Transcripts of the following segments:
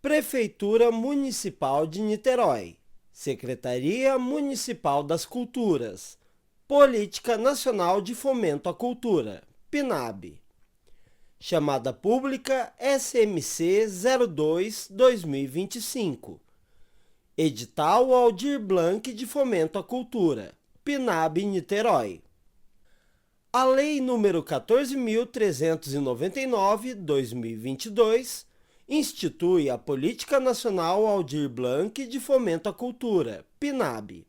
Prefeitura Municipal de Niterói, Secretaria Municipal das Culturas, Política Nacional de Fomento à Cultura, PNAB. Chamada Pública SMC 02/2025. Edital Aldir Blanc de Fomento à Cultura, PNAB Niterói. A Lei nº 14.399/2022 institui a Política Nacional Aldir Blanc de Fomento à Cultura, PNAB,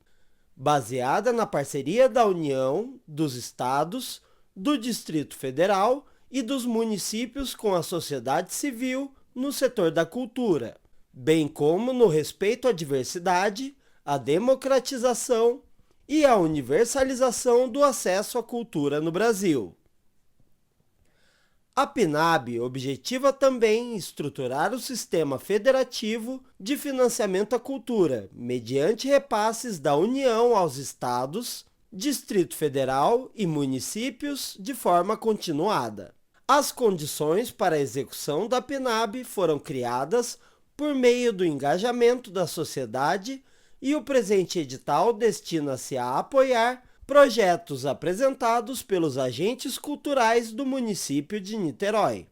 baseada na parceria da União, dos Estados, do Distrito Federal e dos municípios com a sociedade civil no setor da cultura, bem como no respeito à diversidade, à democratização e à universalização do acesso à cultura no Brasil. A PNAB objetiva também estruturar o sistema federativo de financiamento à cultura, mediante repasses da União aos Estados, Distrito Federal e municípios de forma continuada. As condições para a execução da PNAB foram criadas por meio do engajamento da sociedade e o presente edital destina-se a apoiar projetos apresentados pelos agentes culturais do município de Niterói.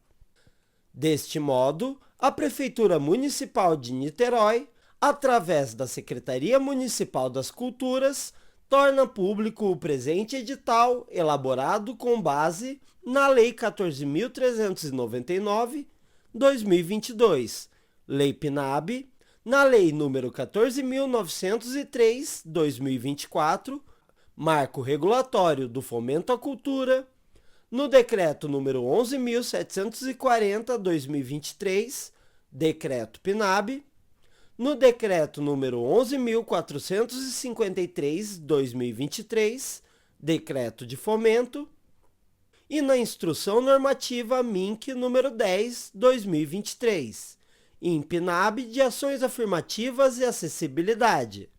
Deste modo, a Prefeitura Municipal de Niterói, através da Secretaria Municipal das Culturas, torna público o presente edital elaborado com base na Lei 14.399/2022, Lei PNAB, na Lei nº 14.903/2024, Marco Regulatório do Fomento à Cultura, no Decreto nº 11.740/2023, Decreto PNAB, no Decreto nº 11.453/2023, Decreto de Fomento, e na Instrução Normativa MINC nº 10/2023, em PNAB de Ações Afirmativas e Acessibilidade.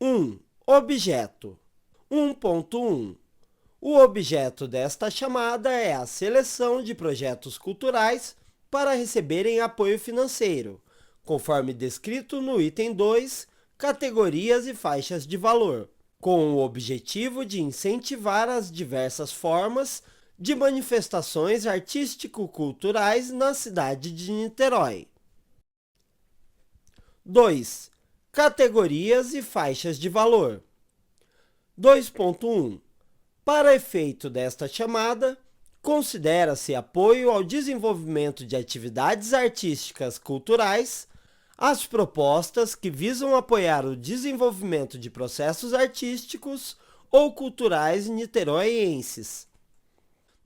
1. Objeto. 1.1. O objeto desta chamada é a seleção de projetos culturais para receberem apoio financeiro, conforme descrito no item 2, categorias e faixas de valor, com o objetivo de incentivar as diversas formas de manifestações artístico-culturais na cidade de Niterói. 2. Categorias e faixas de valor. 2.1. Para efeito desta chamada, considera-se apoio ao desenvolvimento de atividades artísticas culturais as propostas que visam apoiar o desenvolvimento de processos artísticos ou culturais niteroienses.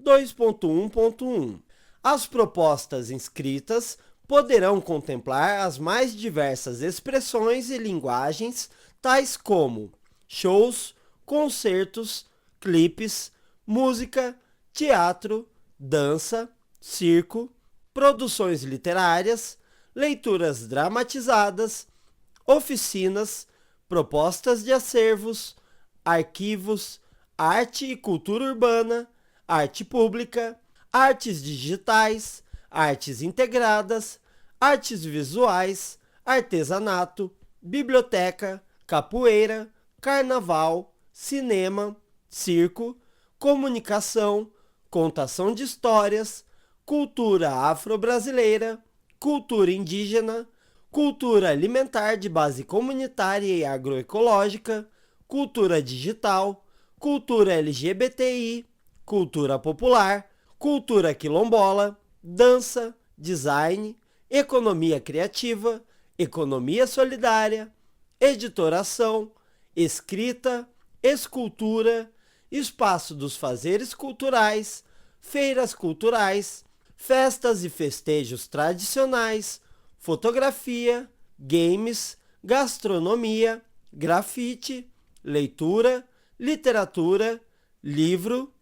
2.1.1. As propostas inscritas poderão contemplar as mais diversas expressões e linguagens, tais como shows, concertos, clipes, música, teatro, dança, circo, produções literárias, leituras dramatizadas, oficinas, propostas de acervos, arquivos, arte e cultura urbana, arte pública, artes digitais, artes integradas, artes visuais, artesanato, biblioteca, capoeira, carnaval, cinema, circo, comunicação, contação de histórias, cultura afro-brasileira, cultura indígena, cultura alimentar de base comunitária e agroecológica, cultura digital, cultura LGBTI, cultura popular, cultura quilombola, dança, design, economia criativa, economia solidária, editoração, escrita, escultura, espaço dos fazeres culturais, feiras culturais, festas e festejos tradicionais, fotografia, games, gastronomia, grafite, leitura, literatura, livro,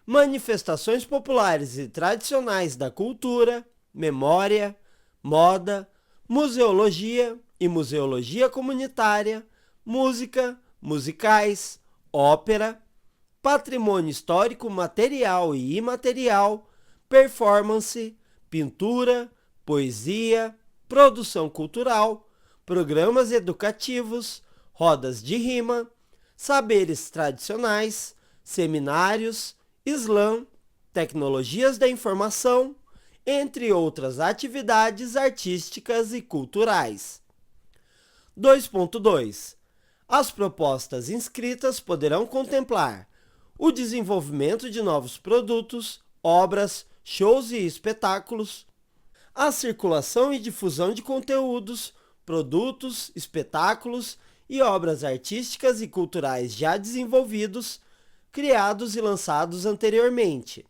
manifestações populares e tradicionais da cultura, memória, moda, museologia e museologia comunitária, música, musicais, ópera, patrimônio histórico material e imaterial, performance, pintura, poesia, produção cultural, programas educativos, rodas de rima, saberes tradicionais, seminários, slam, tecnologias da informação, entre outras atividades artísticas e culturais. 2.2. As propostas inscritas poderão contemplar o desenvolvimento de novos produtos, obras, shows e espetáculos, a circulação e difusão de conteúdos, produtos, espetáculos e obras artísticas e culturais já desenvolvidos, criados e lançados anteriormente,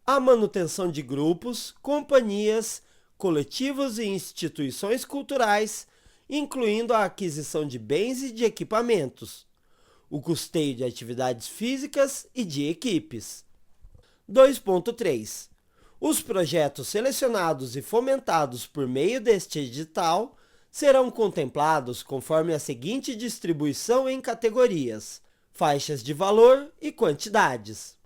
a manutenção de grupos, companhias, coletivos e instituições culturais, incluindo a aquisição de bens e de equipamentos, o custeio de atividades físicas e de equipes. 2.3. Os projetos selecionados e fomentados por meio deste edital serão contemplados conforme a seguinte distribuição em categorias, faixas de valor e quantidades.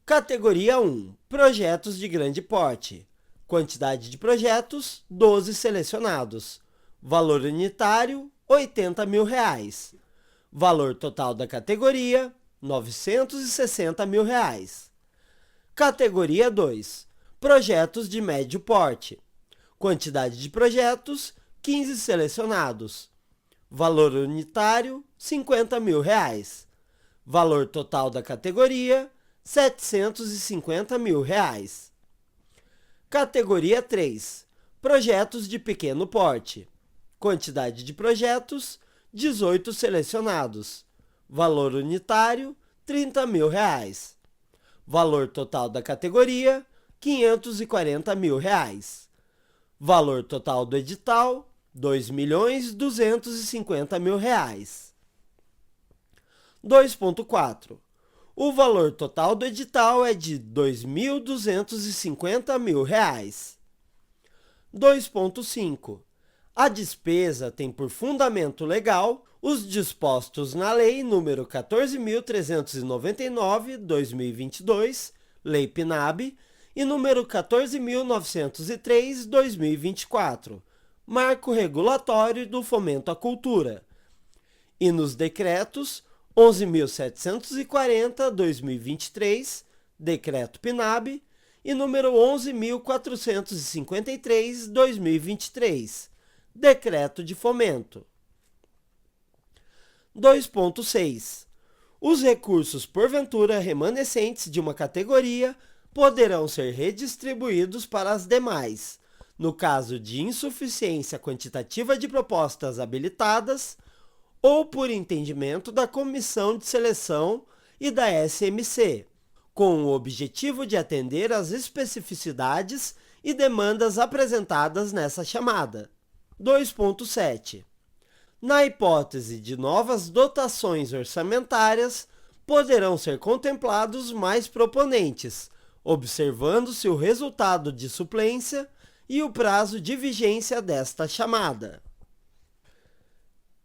Categoria 1. Projetos de grande porte. Quantidade de projetos, 12 selecionados. Valor unitário, R$80 mil. Valor total da categoria, R$960 mil. Categoria 2. Projetos de médio porte. Quantidade de projetos, 15 selecionados. Valor unitário, R$50 mil. Valor total da categoria, R$750 mil. Categoria 3. Projetos de pequeno porte. Quantidade de projetos, 18 selecionados. Valor unitário, R$30 mil. Valor total da categoria, R$540 mil. Valor total do edital, R$2.250.000. 2.4. O valor total do edital é de R$2.250.000. 2.5. A despesa tem por fundamento legal os dispostos na Lei nº 14.399/2022, Lei PNAB, e número 14.903/2024, Marco Regulatório do Fomento à Cultura, e nos decretos 11.740/2023, Decreto PNAB, e número 11.453/2023, Decreto de Fomento. 2.6. Os recursos porventura remanescentes de uma categoria poderão ser redistribuídos para as demais, no caso de insuficiência quantitativa de propostas habilitadas ou por entendimento da Comissão de Seleção e da SMC, com o objetivo de atender às especificidades e demandas apresentadas nessa chamada. 2.7. Na hipótese de novas dotações orçamentárias, poderão ser contemplados mais proponentes, observando-se o resultado de suplência e o prazo de vigência desta chamada.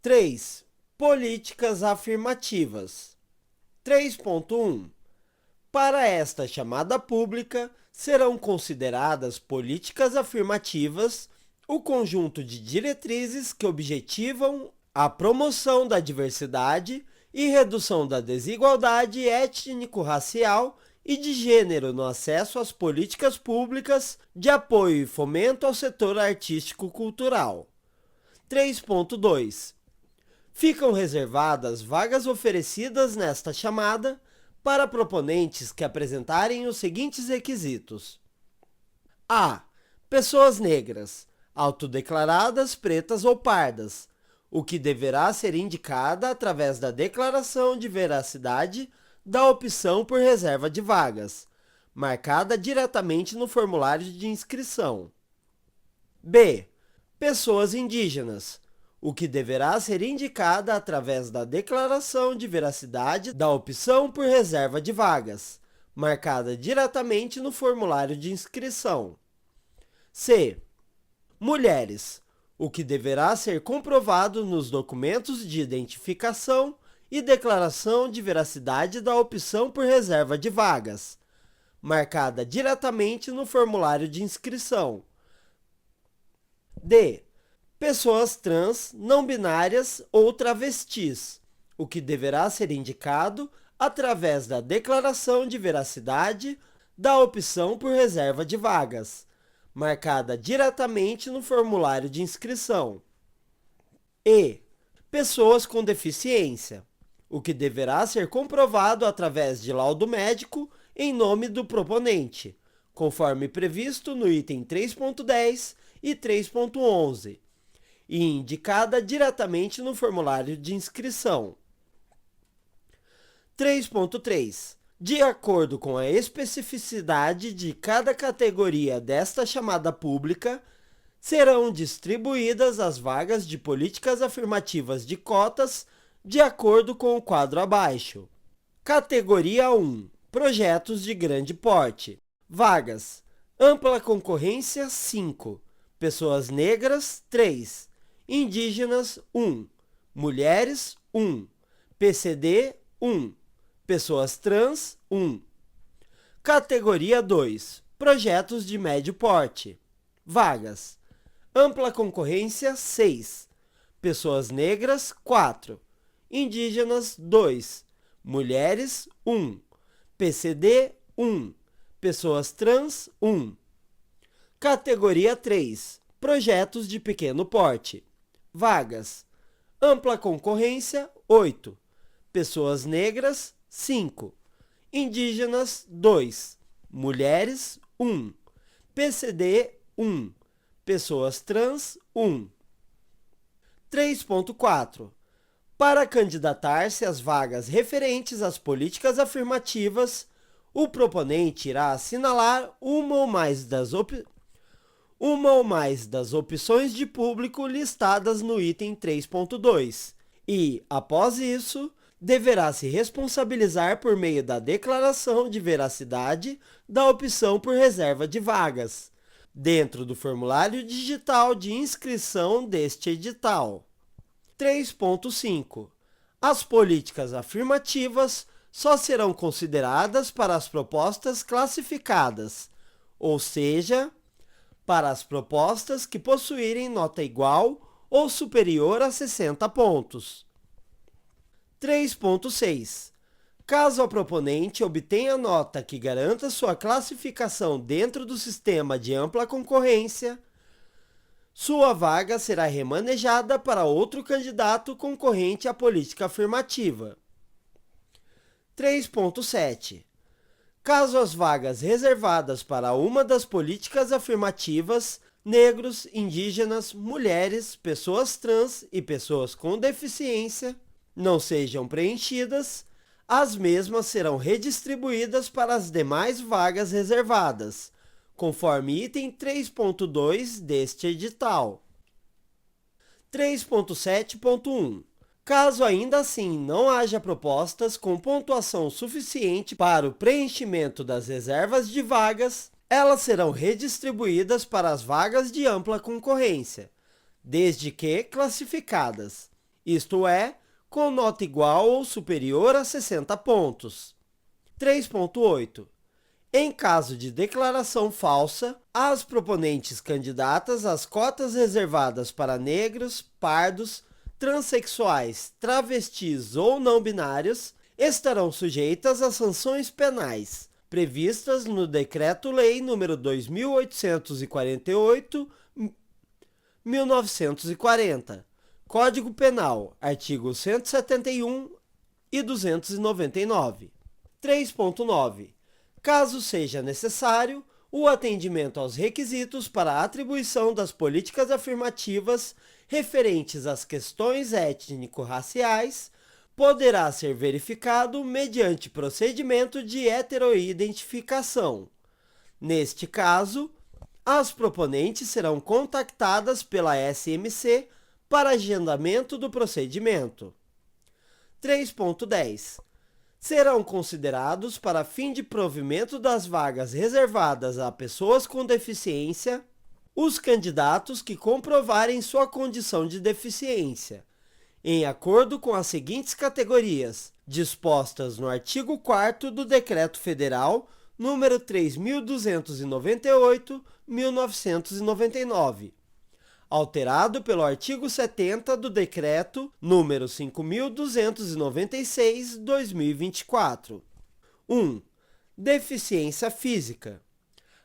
3. Políticas afirmativas. 3.1. Para esta chamada pública, serão consideradas políticas afirmativas o conjunto de diretrizes que objetivam a promoção da diversidade e redução da desigualdade étnico-racial e de gênero no acesso às políticas públicas de apoio e fomento ao setor artístico-cultural. 3.2. Ficam reservadas vagas oferecidas nesta chamada para proponentes que apresentarem os seguintes requisitos: a. Pessoas negras, autodeclaradas pretas ou pardas, o que deverá ser indicada através da declaração de veracidade da opção por reserva de vagas, marcada diretamente no formulário de inscrição. B. Pessoas indígenas, o que deverá ser indicada através da declaração de veracidade da opção por reserva de vagas, marcada diretamente no formulário de inscrição. C. Mulheres, o que deverá ser comprovado nos documentos de identificação e declaração de veracidade da opção por reserva de vagas, marcada diretamente no formulário de inscrição, D. Pessoas trans, não binárias ou travestis, o que deverá ser indicado através da declaração de veracidade da opção por reserva de vagas, marcada diretamente no formulário de inscrição. E. Pessoas com deficiência, o que deverá ser comprovado através de laudo médico em nome do proponente, conforme previsto no item 3.10 e 3.11, e indicada diretamente no formulário de inscrição. 3.3. De acordo com a especificidade de cada categoria desta chamada pública, serão distribuídas as vagas de políticas afirmativas de cotas de acordo com o quadro abaixo. Categoria 1. Projetos de grande porte. Vagas. Ampla concorrência, 5. Pessoas negras, 3. Indígenas, 1. Mulheres, 1. PCD, 1. Pessoas trans, 1. Categoria 2. Projetos de médio porte. Vagas. Ampla concorrência, 6. Pessoas negras, 4. Indígenas, 2. Mulheres, 1. PCD, 1. Pessoas trans, 1. Categoria 3. Projetos de pequeno porte. Vagas. Ampla concorrência, 8. Pessoas negras, 5. Indígenas, 2. Mulheres, 1. PCD, 1. Pessoas trans, 1. 3.4. Para candidatar-se às vagas referentes às políticas afirmativas, o proponente irá assinalar uma ou mais das opções de público listadas no item 3.2 e, após isso, deverá se responsabilizar por meio da declaração de veracidade da opção por reserva de vagas, dentro do formulário digital de inscrição deste edital. 3.5. As políticas afirmativas só serão consideradas para as propostas classificadas, ou seja, para as propostas que possuírem nota igual ou superior a 60 pontos. 3.6. Caso a proponente obtenha nota que garanta sua classificação dentro do sistema de ampla concorrência, sua vaga será remanejada para outro candidato concorrente à política afirmativa. 3.7. Caso as vagas reservadas para uma das políticas afirmativas, negros, indígenas, mulheres, pessoas trans e pessoas com deficiência, não sejam preenchidas, as mesmas serão redistribuídas para as demais vagas reservadas, conforme item 3.2 deste edital. 3.7.1. Caso ainda assim não haja propostas com pontuação suficiente para o preenchimento das reservas de vagas, elas serão redistribuídas para as vagas de ampla concorrência, desde que classificadas, isto é, com nota igual ou superior a 60 pontos. 3.8. Em caso de declaração falsa, as proponentes candidatas às cotas reservadas para negros, pardos, transexuais, travestis ou não binários estarão sujeitas a sanções penais, previstas no Decreto-Lei nº 2848/1940, Código Penal, artigos 171 e 299. 3.9. Caso seja necessário, o atendimento aos requisitos para a atribuição das políticas afirmativas referentes às questões étnico-raciais poderá ser verificado mediante procedimento de heteroidentificação. Neste caso, as proponentes serão contactadas pela SMC para agendamento do procedimento. 3.10. Serão considerados para fim de provimento das vagas reservadas a pessoas com deficiência os candidatos que comprovarem sua condição de deficiência, em acordo com as seguintes categorias, dispostas no artigo 4º do Decreto Federal nº 3.298/1999, alterado pelo artigo 70 do Decreto número 5.296/2024. 1. Deficiência física.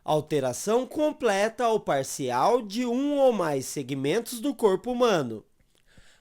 Alteração completa ou parcial de um ou mais segmentos do corpo humano,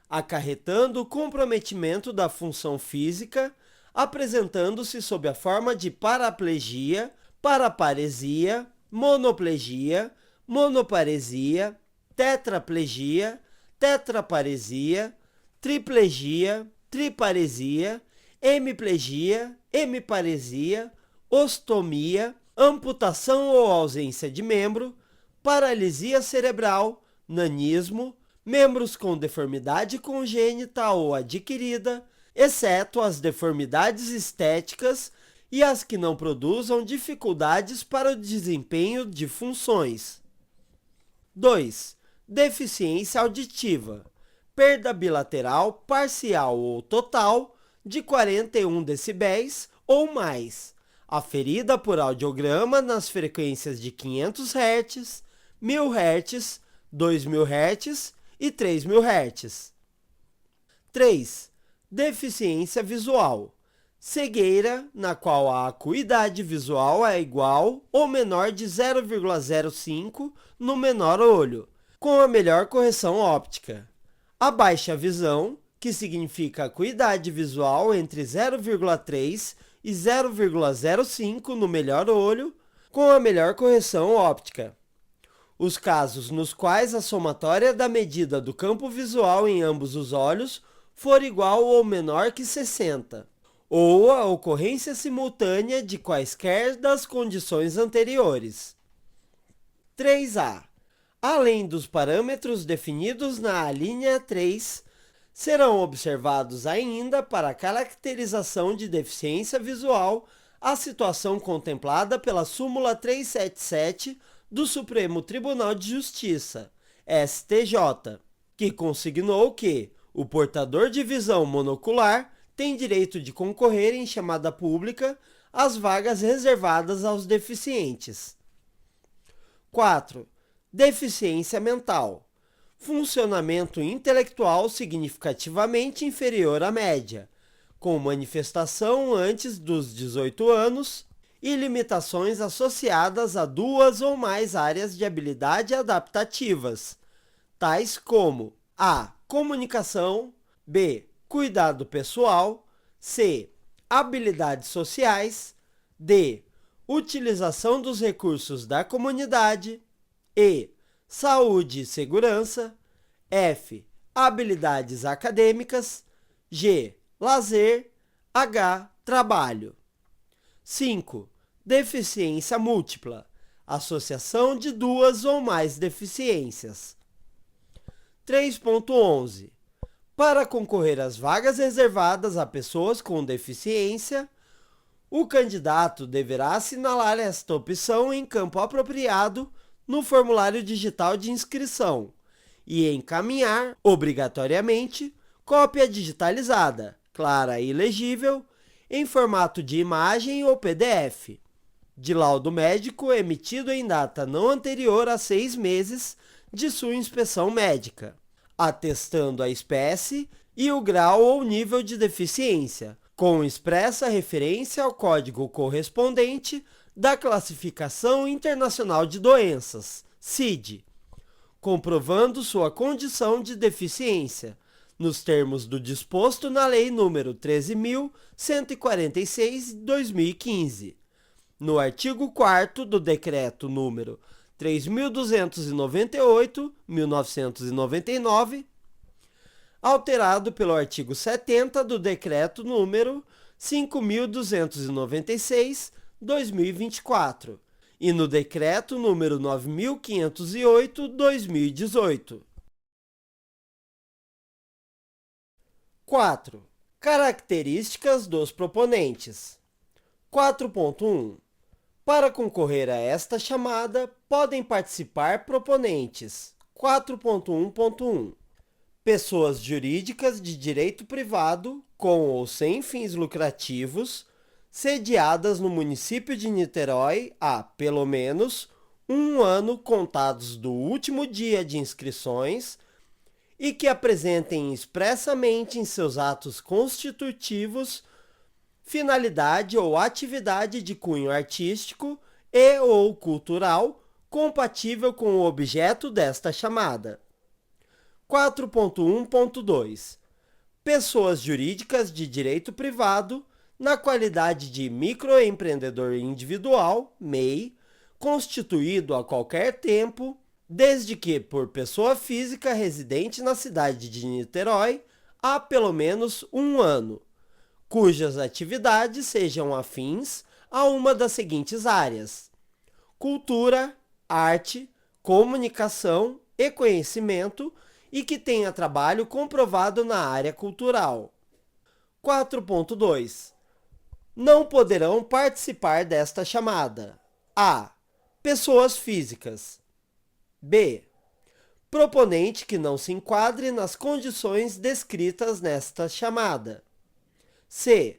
acarretando o comprometimento da função física, apresentando-se sob a forma de paraplegia, paraparesia, monoplegia, monoparesia, tetraplegia, tetraparesia, triplegia, triparesia, hemiplegia, hemiparesia, ostomia, amputação ou ausência de membro, paralisia cerebral, nanismo, membros com deformidade congênita ou adquirida, exceto as deformidades estéticas e as que não produzam dificuldades para o desempenho de funções. 2. Deficiência auditiva. Perda bilateral, parcial ou total de 41 decibéis ou mais, aferida por audiograma nas frequências de 500 Hz, 1000 Hz, 2000 Hz e 3000 Hz. 3. Deficiência visual. Cegueira, na qual a acuidade visual é igual ou menor de 0,05 no menor olho, com a melhor correção óptica. A baixa visão, que significa acuidade visual entre 0,3 e 0,05 no melhor olho, com a melhor correção óptica. Os casos nos quais a somatória da medida do campo visual em ambos os olhos for igual ou menor que 60, ou a ocorrência simultânea de quaisquer das condições anteriores. 3A. Além dos parâmetros definidos na alínea 3, serão observados ainda para a caracterização de deficiência visual a situação contemplada pela súmula 377 do Supremo Tribunal de Justiça, STJ, que consignou que o portador de visão monocular tem direito de concorrer em chamada pública às vagas reservadas aos deficientes. 4. Deficiência mental. Funcionamento intelectual significativamente inferior à média, com manifestação antes dos 18 anos e limitações associadas a duas ou mais áreas de habilidade adaptativas, tais como a. Comunicação, b. Cuidado pessoal, c. Habilidades sociais, d. Utilização dos recursos da comunidade, e. Saúde e segurança, f. Habilidades acadêmicas, g. Lazer, h. Trabalho. 5. Deficiência múltipla. Associação de duas ou mais deficiências. 3.11. Para concorrer às vagas reservadas a pessoas com deficiência, o candidato deverá assinalar esta opção em campo apropriado no formulário digital de inscrição e encaminhar, obrigatoriamente, cópia digitalizada, clara e legível, em formato de imagem ou PDF, de laudo médico emitido em data não anterior a 6 meses de sua inspeção médica, atestando a espécie e o grau ou nível de deficiência, com expressa referência ao código correspondente da Classificação Internacional de Doenças, CID, comprovando sua condição de deficiência, nos termos do disposto na Lei nº 13.146/2015, no artigo 4º do Decreto nº 3.298/1999, alterado pelo artigo 70 do Decreto nº 5.296/2024 e no Decreto nº 9.508/2018. 4. Características dos proponentes. 4.1. Para concorrer a esta chamada, podem participar proponentes. 4.1.1. Pessoas jurídicas de direito privado, com ou sem fins lucrativos, sediadas no município de Niterói há, pelo menos, um ano contados do último dia de inscrições e que apresentem expressamente em seus atos constitutivos finalidade ou atividade de cunho artístico e ou cultural compatível com o objeto desta chamada. 4.1.2 Pessoas jurídicas de direito privado, na qualidade de microempreendedor individual, MEI, constituído a qualquer tempo, desde que por pessoa física residente na cidade de Niterói há pelo menos um ano, cujas atividades sejam afins a uma das seguintes áreas: cultura, arte, comunicação e conhecimento, e que tenha trabalho comprovado na área cultural. 4.2 Não poderão participar desta chamada: a. Pessoas físicas. b. Proponente que não se enquadre nas condições descritas nesta chamada. c.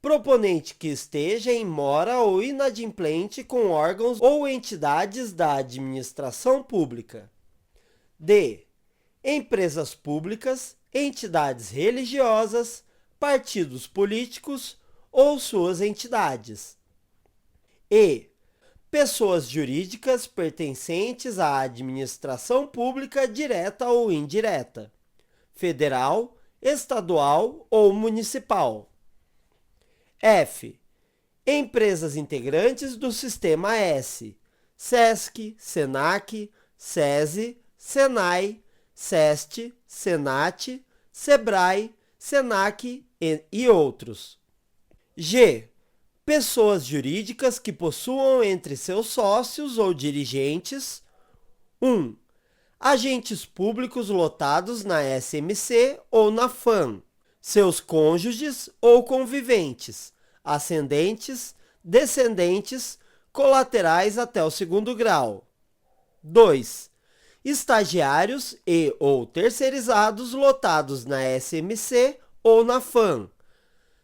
Proponente que esteja em mora ou inadimplente com órgãos ou entidades da administração pública. d. Empresas públicas, entidades religiosas, partidos políticos ou suas entidades. e. Pessoas jurídicas pertencentes à administração pública direta ou indireta, federal, estadual ou municipal. f. Empresas integrantes do Sistema S, SESC, SENAC, SESI, SENAI, SEST, SENAT, SEBRAE, SENAC e outros. G. Pessoas jurídicas que possuam entre seus sócios ou dirigentes 1. Agentes públicos lotados na SMC ou na FAM, seus cônjuges ou conviventes, ascendentes, descendentes, colaterais até o 2º grau. 2. Estagiários e ou terceirizados lotados na SMC ou na FAM,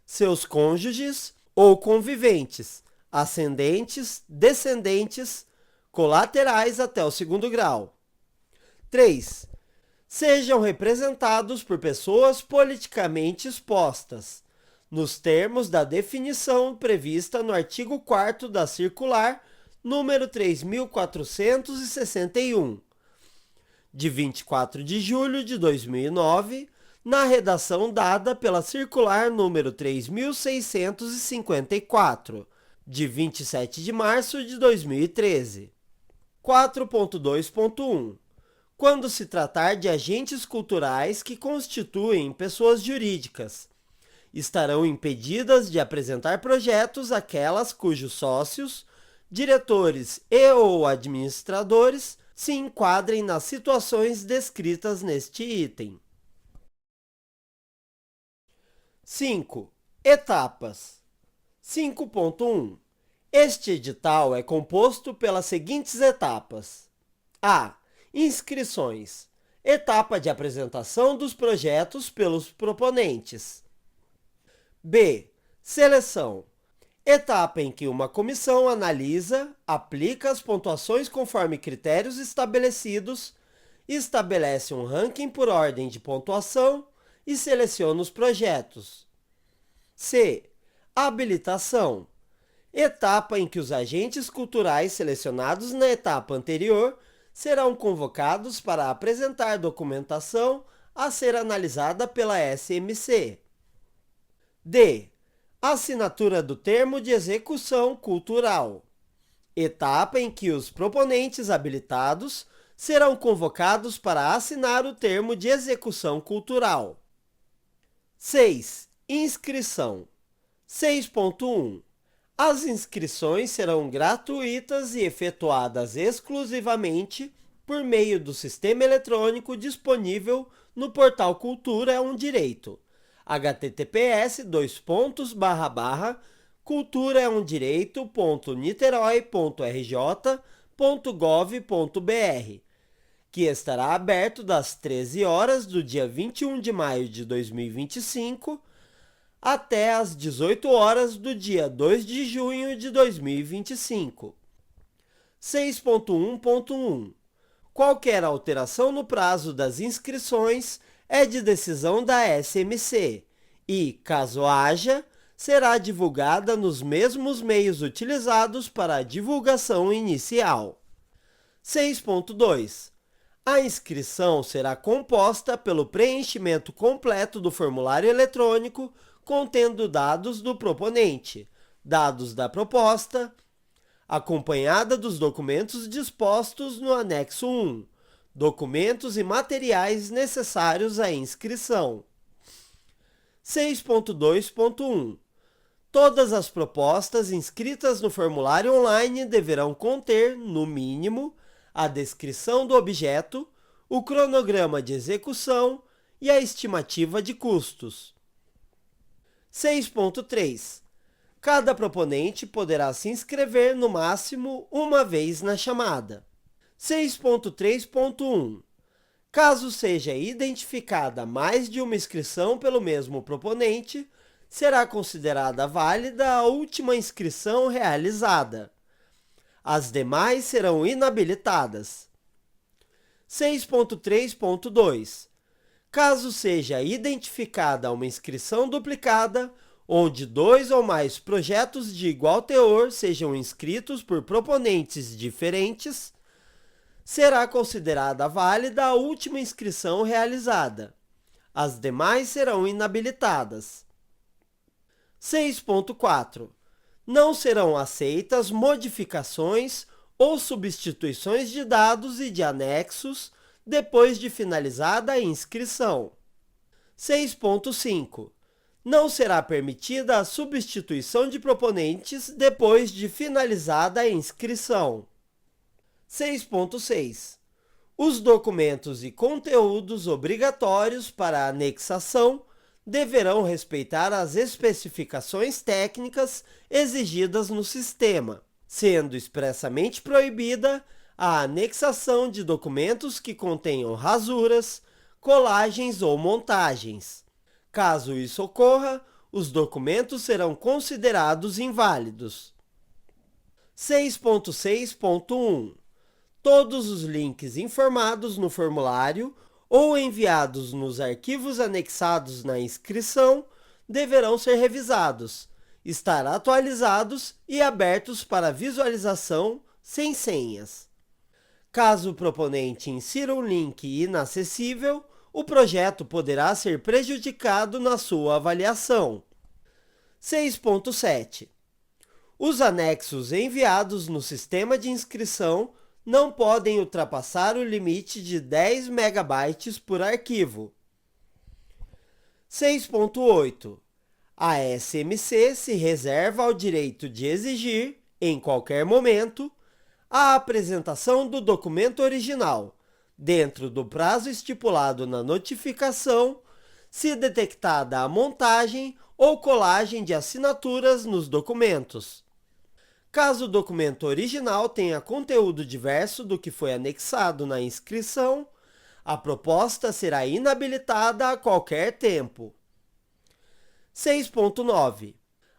seus cônjuges ou conviventes, ascendentes, descendentes, colaterais até o 2º grau. 3. Sejam representados por pessoas politicamente expostas, nos termos da definição prevista no artigo 4º da Circular número 3.461, de 24 de julho de 2009, na redação dada pela Circular número 3.654, de 27 de março de 2013. 4.2.1 Quando se tratar de agentes culturais que constituem pessoas jurídicas, estarão impedidas de apresentar projetos aquelas cujos sócios, diretores e ou administradores se enquadrem nas situações descritas neste item. 5. Etapas. 5.1 Este edital é composto pelas seguintes etapas. A. Inscrições. Etapa de apresentação dos projetos pelos proponentes. B. Seleção. Etapa em que uma comissão analisa, aplica as pontuações conforme critérios estabelecidos, estabelece um ranking por ordem de pontuação e seleciona os projetos. C. Habilitação. Etapa em que os agentes culturais selecionados na etapa anterior serão convocados para apresentar documentação a ser analisada pela SMC. D. Assinatura do termo de execução cultural. Etapa em que os proponentes habilitados serão convocados para assinar o termo de execução cultural. 6. Inscrição. 6.1 As inscrições serão gratuitas e efetuadas exclusivamente por meio do sistema eletrônico disponível no portal Cultura é um Direito, https://culturaeumdireito.niterói.rj.gov.br, que estará aberto das 13 horas do dia 21 de maio de 2025 até às 18 horas do dia 2 de junho de 2025. 6.1.1 Qualquer alteração no prazo das inscrições é de decisão da SMC e, caso haja, será divulgada nos mesmos meios utilizados para a divulgação inicial. 6.2 A inscrição será composta pelo preenchimento completo do formulário eletrônico contendo dados do proponente, dados da proposta, acompanhada dos documentos dispostos no anexo 1, documentos e materiais necessários à inscrição. 6.2.1 Todas as propostas inscritas no formulário online deverão conter, no mínimo, a descrição do objeto, o cronograma de execução e a estimativa de custos. 6.3 Cada proponente poderá se inscrever no máximo uma vez na chamada. 6.3.1 Caso seja identificada mais de uma inscrição pelo mesmo proponente, será considerada válida a última inscrição realizada. As demais serão inabilitadas. 6.3.2 Caso seja identificada uma inscrição duplicada, onde 2 ou mais projetos de igual teor sejam inscritos por proponentes diferentes, será considerada válida a última inscrição realizada. As demais serão inabilitadas. 6.4 Não serão aceitas modificações ou substituições de dados e de anexos depois de finalizada a inscrição. 6.5 Não será permitida a substituição de proponentes depois de finalizada a inscrição. 6.6 Os documentos e conteúdos obrigatórios para a anexação deverão respeitar as especificações técnicas exigidas no sistema, sendo expressamente proibida a anexação de documentos que contenham rasuras, colagens ou montagens. Caso isso ocorra, os documentos serão considerados inválidos. 6.6.1 Todos os links informados no formulário ou enviados nos arquivos anexados na inscrição deverão ser revisados, estar atualizados e abertos para visualização sem senhas. Caso o proponente insira um link inacessível, o projeto poderá ser prejudicado na sua avaliação. 6.7 Os anexos enviados no sistema de inscrição não podem ultrapassar o limite de 10 MB por arquivo. 6.8 A SMC se reserva o direito de exigir, em qualquer momento, a apresentação do documento original, dentro do prazo estipulado na notificação, se detectada a montagem ou colagem de assinaturas nos documentos. Caso o documento original tenha conteúdo diverso do que foi anexado na inscrição, a proposta será inabilitada a qualquer tempo. 6.9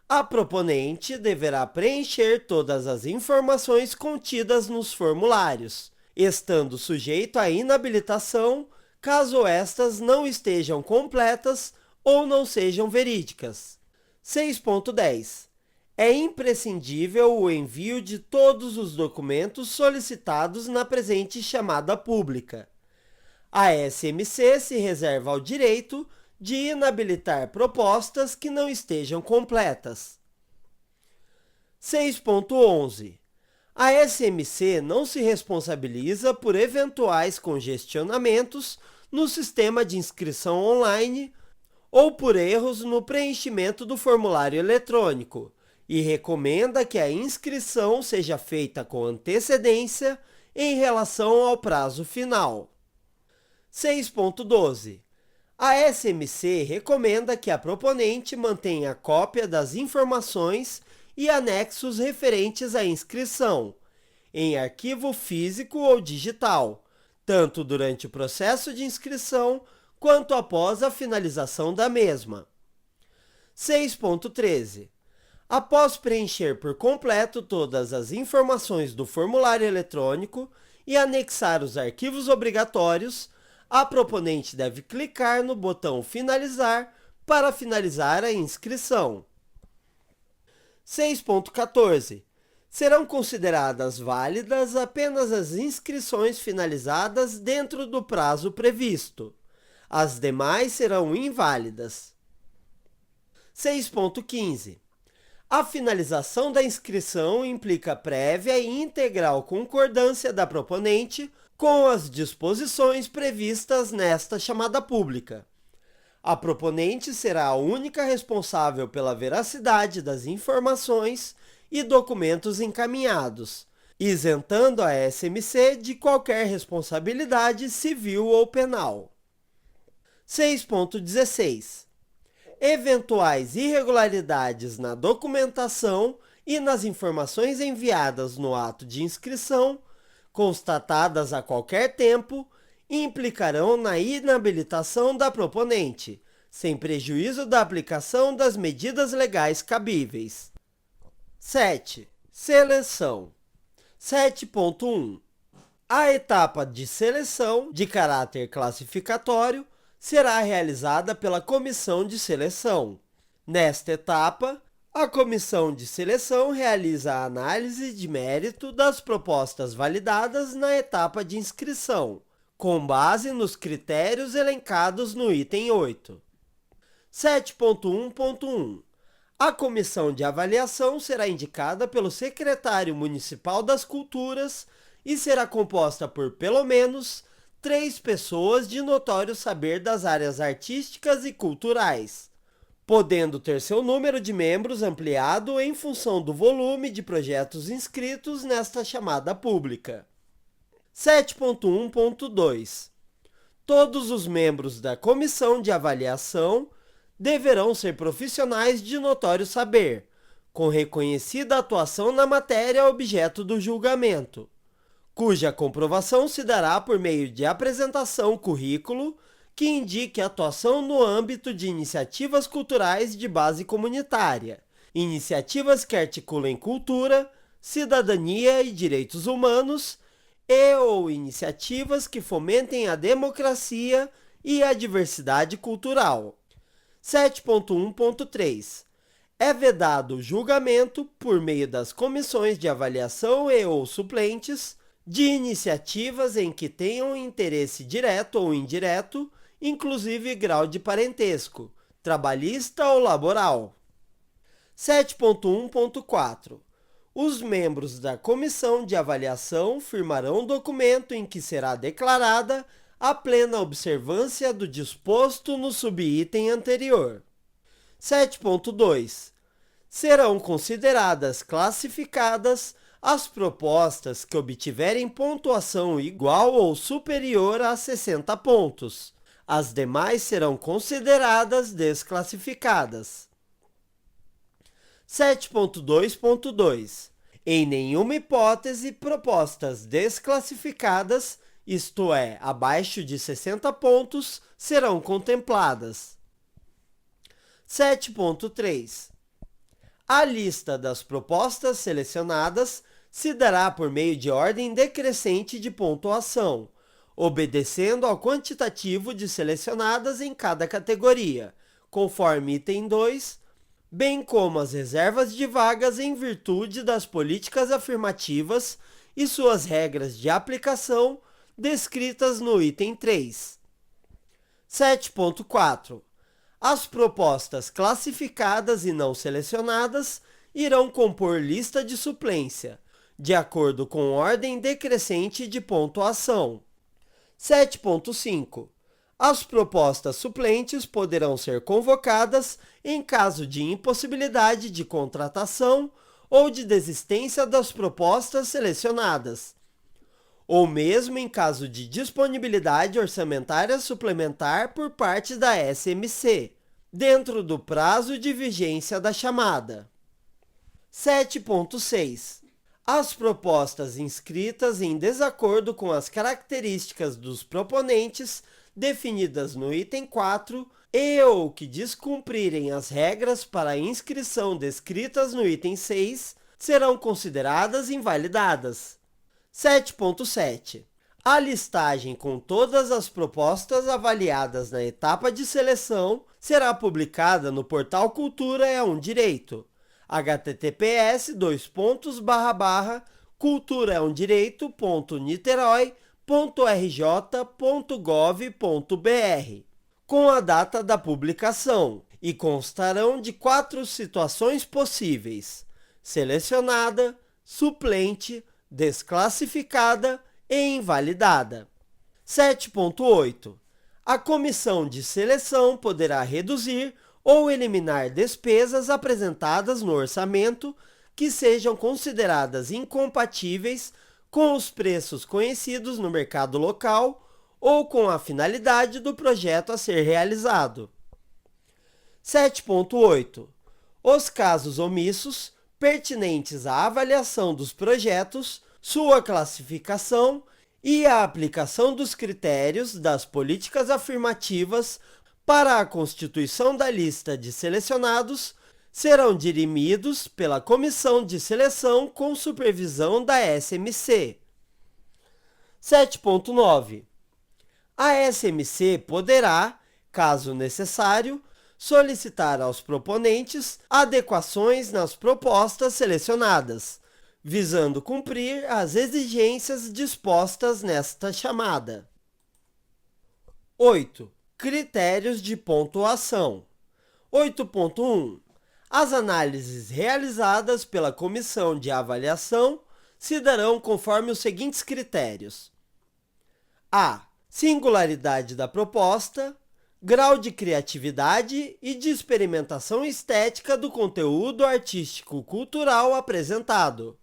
A proponente deverá preencher todas as informações contidas nos formulários, estando sujeito à inabilitação caso estas não estejam completas ou não sejam verídicas. 6.10 É imprescindível o envio de todos os documentos solicitados na presente chamada pública. A SMC se reserva o direito de inabilitar propostas que não estejam completas. 6.11 A SMC não se responsabiliza por eventuais congestionamentos no sistema de inscrição online ou por erros no preenchimento do formulário eletrônico, e recomenda que a inscrição seja feita com antecedência em relação ao prazo final. 6.12 A SMC recomenda que a proponente mantenha cópia das informações e anexos referentes à inscrição, em arquivo físico ou digital, tanto durante o processo de inscrição quanto após a finalização da mesma. 6.13 Após preencher por completo todas as informações do formulário eletrônico e anexar os arquivos obrigatórios, a proponente deve clicar no botão Finalizar para finalizar a inscrição. 6.14. Serão consideradas válidas apenas as inscrições finalizadas dentro do prazo previsto. As demais serão inválidas. 6.15. A finalização da inscrição implica prévia e integral concordância da proponente com as disposições previstas nesta chamada pública. A proponente será a única responsável pela veracidade das informações e documentos encaminhados, isentando a SMC de qualquer responsabilidade civil ou penal. 6.16. Eventuais irregularidades na documentação e nas informações enviadas no ato de inscrição, constatadas a qualquer tempo, implicarão na inabilitação da proponente, sem prejuízo da aplicação das medidas legais cabíveis. 7. Seleção. 7.1. A etapa de seleção, de caráter classificatório, será realizada pela comissão de seleção. Nesta etapa, a comissão de seleção realiza a análise de mérito das propostas validadas na etapa de inscrição, com base nos critérios elencados no item 8. 7.1.1. A comissão de avaliação será indicada pelo secretário municipal das culturas e será composta por, pelo menos, 3 pessoas de notório saber das áreas artísticas e culturais, podendo ter seu número de membros ampliado em função do volume de projetos inscritos nesta chamada pública. 7.1.2. Todos os membros da comissão de avaliação deverão ser profissionais de notório saber, com reconhecida atuação na matéria objeto do julgamento, cuja comprovação se dará por meio de apresentação currículo que indique atuação no âmbito de iniciativas culturais de base comunitária, iniciativas que articulem cultura, cidadania e direitos humanos e ou iniciativas que fomentem a democracia e a diversidade cultural. 7.1.3. É vedado o julgamento, por meio das comissões de avaliação e ou suplentes, de iniciativas em que tenham interesse direto ou indireto, inclusive grau de parentesco, trabalhista ou laboral. 7.1.4. Os membros da comissão de avaliação firmarão documento em que será declarada a plena observância do disposto no subitem anterior. 7.2. Serão consideradas classificadas as propostas que obtiverem pontuação igual ou superior a 60 pontos. As demais serão consideradas desclassificadas. 7.2.2. Em nenhuma hipótese, propostas desclassificadas, isto é, abaixo de 60 pontos, serão contempladas. 7.3. A lista das propostas selecionadas se dará por meio de ordem decrescente de pontuação, obedecendo ao quantitativo de selecionadas em cada categoria, conforme item 2, bem como as reservas de vagas em virtude das políticas afirmativas e suas regras de aplicação descritas no item 3. 7.4. As propostas classificadas e não selecionadas irão compor lista de suplência, de acordo com ordem decrescente de pontuação. 7.5. As propostas suplentes poderão ser convocadas em caso de impossibilidade de contratação ou de desistência das propostas selecionadas, ou mesmo em caso de disponibilidade orçamentária suplementar por parte da SMC, dentro do prazo de vigência da chamada. 7.6. As propostas inscritas em desacordo com as características dos proponentes definidas no item 4 e ou que descumprirem as regras para a inscrição descritas no item 6 serão consideradas invalidadas. 7.7. A listagem com todas as propostas avaliadas na etapa de seleção será publicada no portal Cultura é um Direito, https://culturaeumdireito.niterói.rj.gov.br, com a data da publicação, e constarão de 4 situações possíveis: selecionada, suplente, desclassificada e invalidada. 7.8. A comissão de seleção poderá reduzir ou eliminar despesas apresentadas no orçamento que sejam consideradas incompatíveis com os preços conhecidos no mercado local ou com a finalidade do projeto a ser realizado. 7.8. Os casos omissos pertinentes à avaliação dos projetos, sua classificação e a aplicação dos critérios das políticas afirmativas para a constituição da lista de selecionados serão dirimidos pela Comissão de Seleção com supervisão da SMC. 7.9. A SMC poderá, caso necessário, solicitar aos proponentes adequações nas propostas selecionadas, visando cumprir as exigências dispostas nesta chamada. 8. Critérios de pontuação. 8.1. As análises realizadas pela comissão de avaliação se darão conforme os seguintes critérios: a. Singularidade da proposta, grau de criatividade e de experimentação estética do conteúdo artístico-cultural apresentado.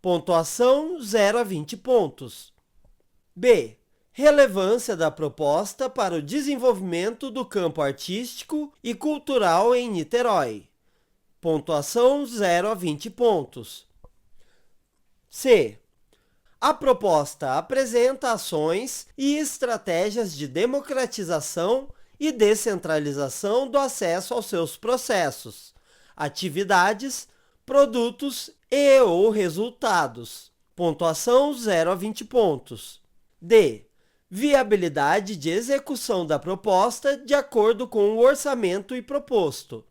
Pontuação 0 a 20 pontos. B. Relevância da proposta para o desenvolvimento do campo artístico e cultural em Niterói. Pontuação 0 a 20 pontos. C. A proposta apresenta ações e estratégias de democratização e descentralização do acesso aos seus processos, atividades, produtos e ou resultados. Pontuação 0 a 20 pontos. D. Viabilidade de execução da proposta de acordo com o orçamento e proposto.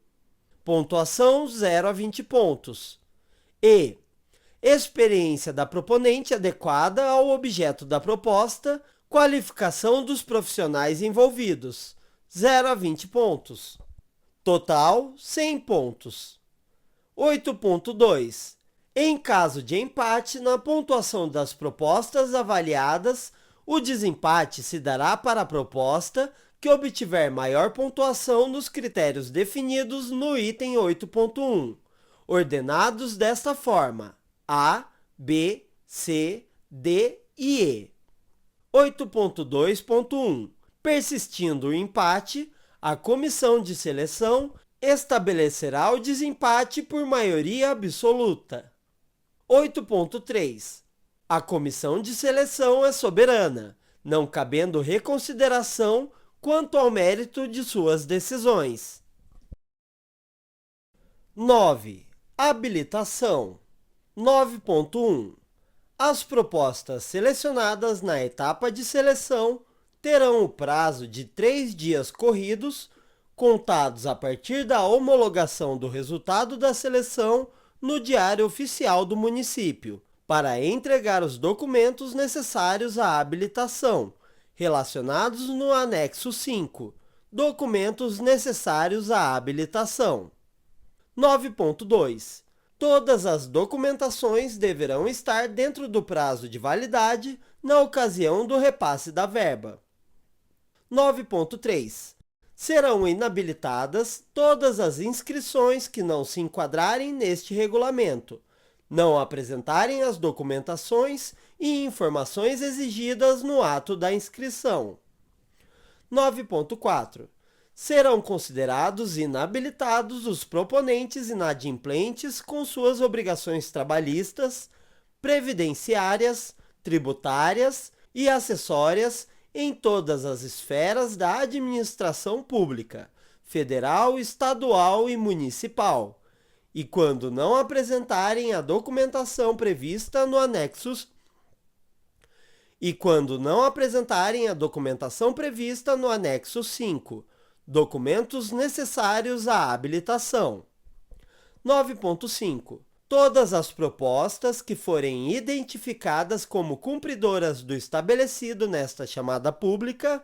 Pontuação 0 a 20 pontos. E. Experiência da proponente adequada ao objeto da proposta, qualificação dos profissionais envolvidos. 0 a 20 pontos. Total, 100 pontos. 8.2. Em caso de empate na pontuação das propostas avaliadas, o desempate se dará para a proposta que obtiver maior pontuação nos critérios definidos no item 8.1, ordenados desta forma: A, B, C, D e E. 8.2.1. Persistindo o empate, a comissão de seleção estabelecerá o desempate por maioria absoluta. 8.3. A comissão de seleção é soberana, não cabendo reconsideração quanto ao mérito de suas decisões. 9. Habilitação. 9.1. As propostas selecionadas na etapa de seleção terão o prazo de 3 dias corridos, contados a partir da homologação do resultado da seleção no Diário Oficial do Município, para entregar os documentos necessários à habilitação, relacionados no anexo 5, documentos necessários à habilitação. 9.2. Todas as documentações deverão estar dentro do prazo de validade na ocasião do repasse da verba. 9.3. Serão inabilitadas todas as inscrições que não se enquadrarem neste regulamento, não apresentarem as documentações e informações exigidas no ato da inscrição. 9.4. Serão considerados inabilitados os proponentes inadimplentes com suas obrigações trabalhistas, previdenciárias, tributárias e acessórias em todas as esferas da administração pública, federal, estadual e municipal, e quando não apresentarem a documentação prevista no anexo anexo 5, documentos necessários à habilitação. 9.5. Todas as propostas que forem identificadas como cumpridoras do estabelecido nesta chamada pública,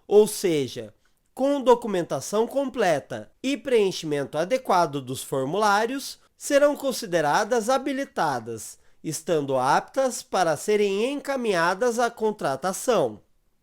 ou seja, com documentação completa e preenchimento adequado dos formulários, serão consideradas habilitadas, estando aptas para serem encaminhadas à contratação.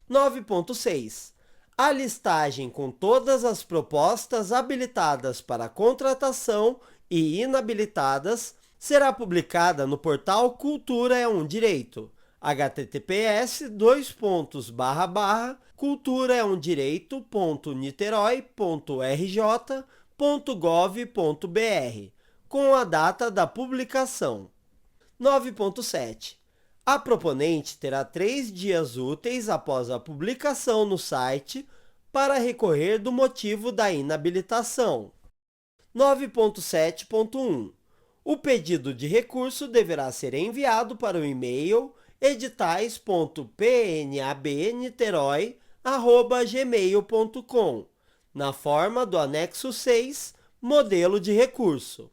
9.6. A listagem com todas as propostas habilitadas para contratação e inabilitadas será publicada no portal Cultura é um Direito, https://culturaeumdireito.niterói.rj.gov.br, com a data da publicação. 9.7. A proponente terá 3 dias úteis após a publicação no site para recorrer do motivo da inabilitação. 9.7.1. O pedido de recurso deverá ser enviado para o e-mail editais.pnabniterói@gmail.com, na forma do anexo 6, modelo de recurso.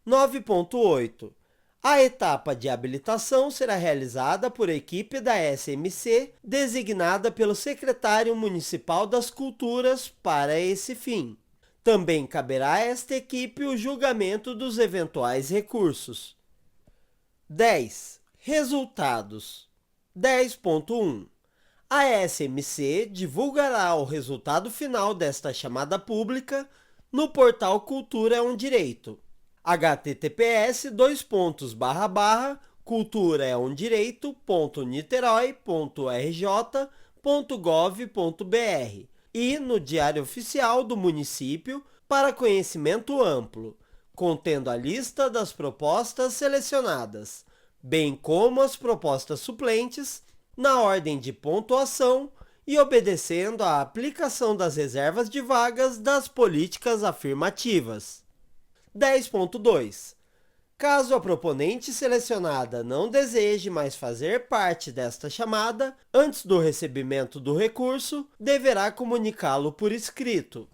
9.8. A etapa de habilitação será realizada por equipe da SMC, designada pelo secretário municipal das Culturas para esse fim. Também caberá a esta equipe o julgamento dos eventuais recursos. 10. Resultados. 10.1. A SMC divulgará o resultado final desta chamada pública no portal Cultura é um Direito, https://culturaeumdireito.niterói.rj.gov.br e no Diário Oficial do Município para conhecimento amplo, contendo a lista das propostas selecionadas, bem como as propostas suplentes, na ordem de pontuação e obedecendo à aplicação das reservas de vagas das políticas afirmativas. 10.2. Caso a proponente selecionada não deseje mais fazer parte desta chamada, antes do recebimento do recurso, deverá comunicá-lo por escrito.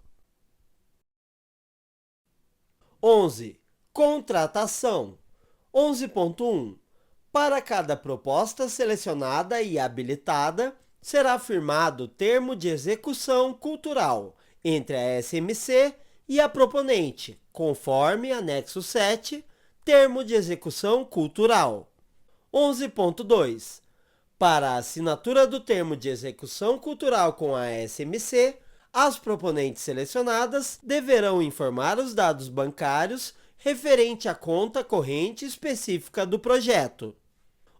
11. Contratação. 11.1. Para cada proposta selecionada e habilitada, será firmado termo de execução cultural entre a SMC e a proponente, conforme anexo 7, termo de execução cultural. 11.2. Para a assinatura do termo de execução cultural com a SMC, as proponentes selecionadas deverão informar os dados bancários referente à conta corrente específica do projeto.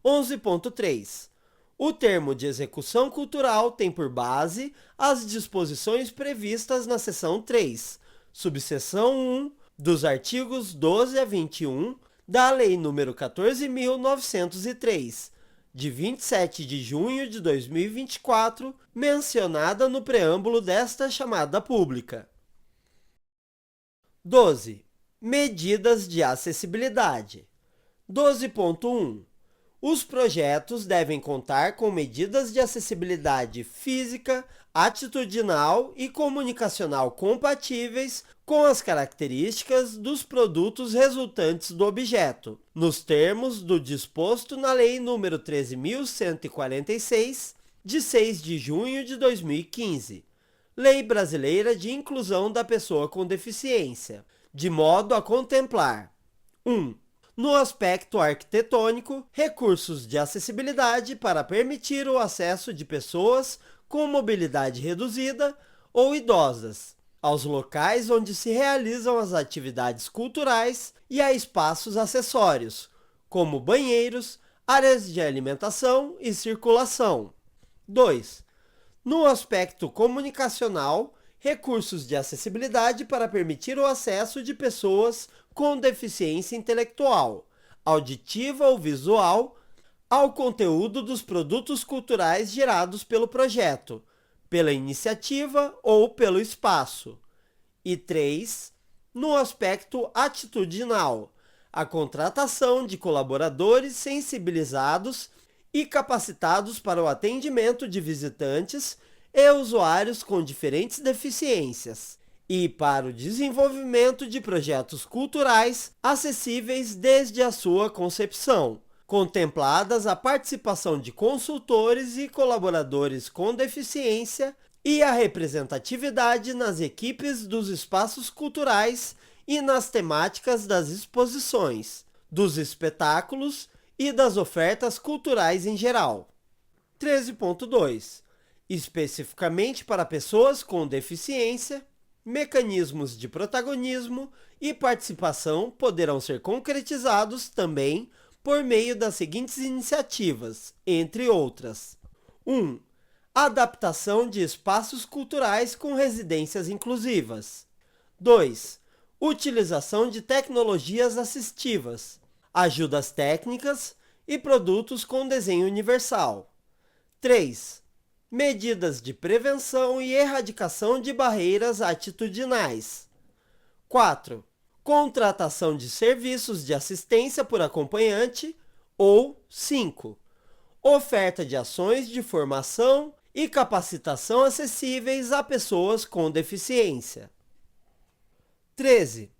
11.3. O termo de execução cultural tem por base as disposições previstas na seção 3, subseção 1, dos artigos 12 a 21 da Lei nº 14.903, de 27 de junho de 2024, mencionada no preâmbulo desta chamada pública. 12. Medidas de acessibilidade. 12.1. Os projetos devem contar com medidas de acessibilidade física, atitudinal e comunicacional compatíveis com as características dos produtos resultantes do objeto, nos termos do disposto na Lei nº 13.146, de 6 de junho de 2015, Lei Brasileira de Inclusão da Pessoa com Deficiência, de modo a contemplar: 1. No aspecto arquitetônico, recursos de acessibilidade para permitir o acesso de pessoas com mobilidade reduzida ou idosas aos locais onde se realizam as atividades culturais e a espaços acessórios, como banheiros, áreas de alimentação e circulação. 2. No aspecto comunicacional, recursos de acessibilidade para permitir o acesso de pessoas com deficiência intelectual, auditiva ou visual, ao conteúdo dos produtos culturais gerados pelo projeto, pela iniciativa ou pelo espaço. E 3. No aspecto atitudinal, a contratação de colaboradores sensibilizados e capacitados para o atendimento de visitantes e usuários com diferentes deficiências, e para o desenvolvimento de projetos culturais acessíveis desde a sua concepção, contempladas a participação de consultores e colaboradores com deficiência e a representatividade nas equipes dos espaços culturais e nas temáticas das exposições, dos espetáculos e das ofertas culturais em geral. 13.2. Especificamente para pessoas com deficiência, mecanismos de protagonismo e participação poderão ser concretizados também por meio das seguintes iniciativas, entre outras. 1. Adaptação de espaços culturais com residências inclusivas. 2. Utilização de tecnologias assistivas, ajudas técnicas e produtos com desenho universal. 3. Medidas de prevenção e erradicação de barreiras atitudinais. 4. Contratação de serviços de assistência por acompanhante. Ou 5. Oferta de ações de formação e capacitação acessíveis a pessoas com deficiência. 13.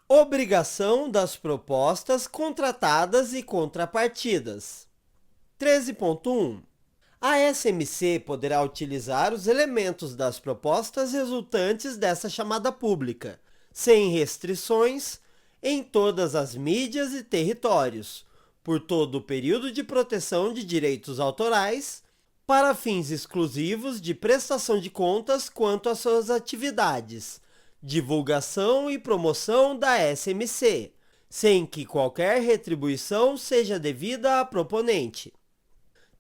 Obrigação das propostas contratadas e contrapartidas. 13.1. A SMC poderá utilizar os elementos das propostas resultantes dessa chamada pública, sem restrições, em todas as mídias e territórios, por todo o período de proteção de direitos autorais, para fins exclusivos de prestação de contas quanto às suas atividades, divulgação e promoção da SMC, sem que qualquer retribuição seja devida à proponente.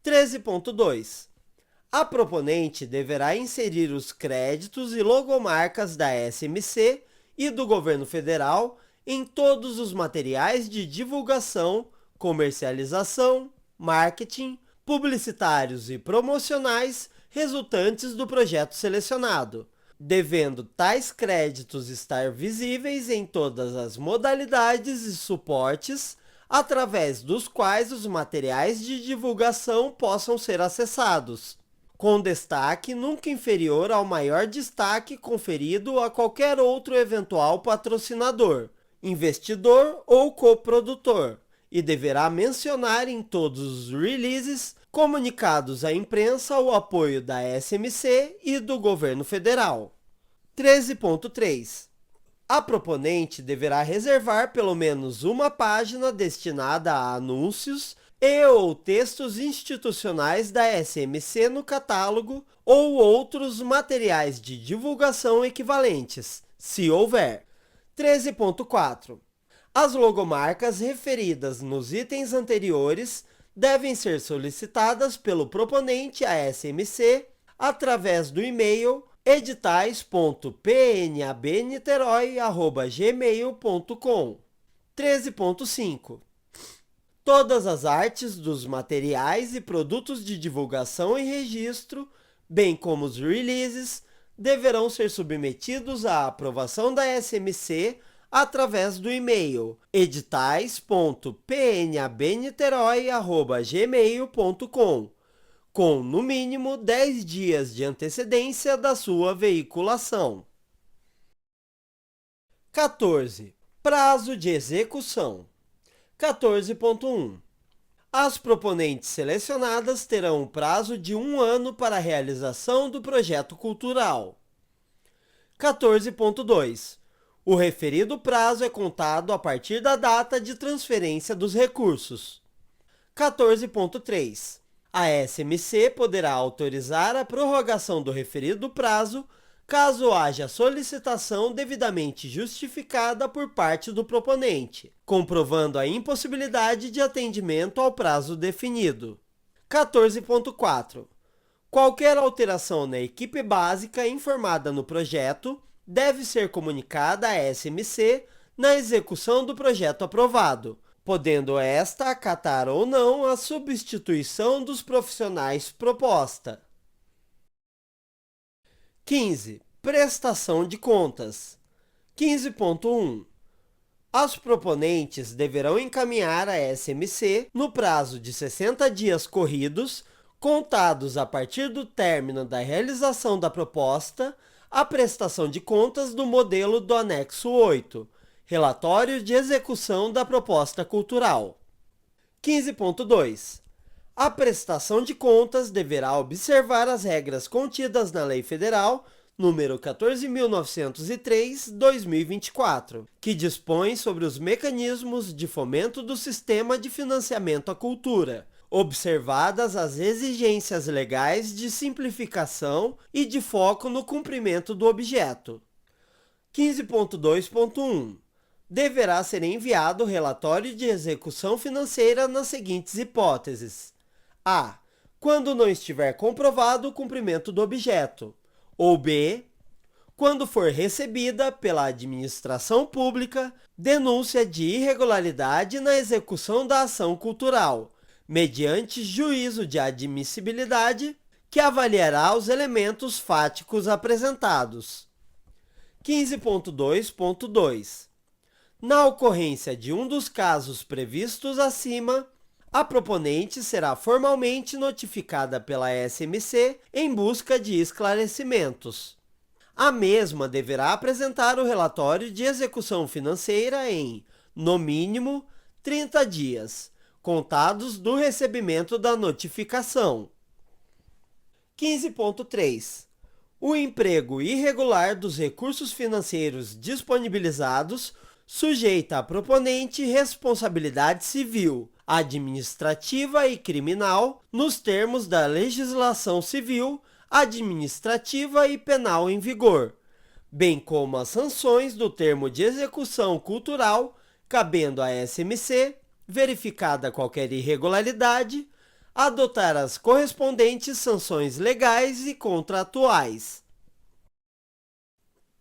13.2. A proponente deverá inserir os créditos e logomarcas da SMC e do governo federal em todos os materiais de divulgação, comercialização, marketing, publicitários e promocionais resultantes do projeto selecionado, devendo tais créditos estar visíveis em todas as modalidades e suportes através dos quais os materiais de divulgação possam ser acessados, com destaque nunca inferior ao maior destaque conferido a qualquer outro eventual patrocinador, investidor ou coprodutor, e deverá mencionar em todos os releases comunicados à imprensa o apoio da SMC e do governo federal. 13.3. A proponente deverá reservar pelo menos uma página destinada a anúncios e ou textos institucionais da SMC no catálogo ou outros materiais de divulgação equivalentes, se houver. 13.4. As logomarcas referidas nos itens anteriores devem ser solicitadas pelo proponente à SMC através do e-mail editais.pnabniterói@gmail.com. 13.5. Todas as artes dos materiais e produtos de divulgação e registro, bem como os releases, deverão ser submetidos à aprovação da SMC através do e-mail editais.pnabniterói@gmail.com, com no mínimo 10 dias de antecedência da sua veiculação. 14. Prazo de execução. 14.1. As proponentes selecionadas terão um prazo de 1 ano para a realização do projeto cultural. 14.2. O referido prazo é contado a partir da data de transferência dos recursos. 14.3. A SMC poderá autorizar a prorrogação do referido prazo caso haja solicitação devidamente justificada por parte do proponente, comprovando a impossibilidade de atendimento ao prazo definido. 14.4. Qualquer alteração na equipe básica informada no projeto deve ser comunicada à SMC na execução do projeto aprovado, podendo esta acatar ou não a substituição dos profissionais proposta. 15. Prestação de contas. 15.1. Os proponentes deverão encaminhar à SMC, no prazo de 60 dias corridos, contados a partir do término da realização da proposta, a prestação de contas do modelo do anexo 8, relatório de execução da proposta cultural. 15.2. A prestação de contas deverá observar as regras contidas na Lei Federal número 14.903/2024, que dispõe sobre os mecanismos de fomento do sistema de financiamento à cultura, observadas as exigências legais de simplificação e de foco no cumprimento do objeto. 15.2.1. Deverá ser enviado o relatório de execução financeira nas seguintes hipóteses: a. Quando não estiver comprovado o cumprimento do objeto, ou b. Quando for recebida pela administração pública denúncia de irregularidade na execução da ação cultural, mediante juízo de admissibilidade, que avaliará os elementos fáticos apresentados. 15.2.2. Na ocorrência de um dos casos previstos acima, a proponente será formalmente notificada pela SMC em busca de esclarecimentos. A mesma deverá apresentar o relatório de execução financeira em, no mínimo, 30 dias, contados do recebimento da notificação. 15.3. O emprego irregular dos recursos financeiros disponibilizados sujeita a proponente responsabilidade civil, administrativa e criminal, nos termos da legislação civil, administrativa e penal em vigor, bem como as sanções do termo de execução cultural, cabendo à SMC, verificada qualquer irregularidade, adotar as correspondentes sanções legais e contratuais.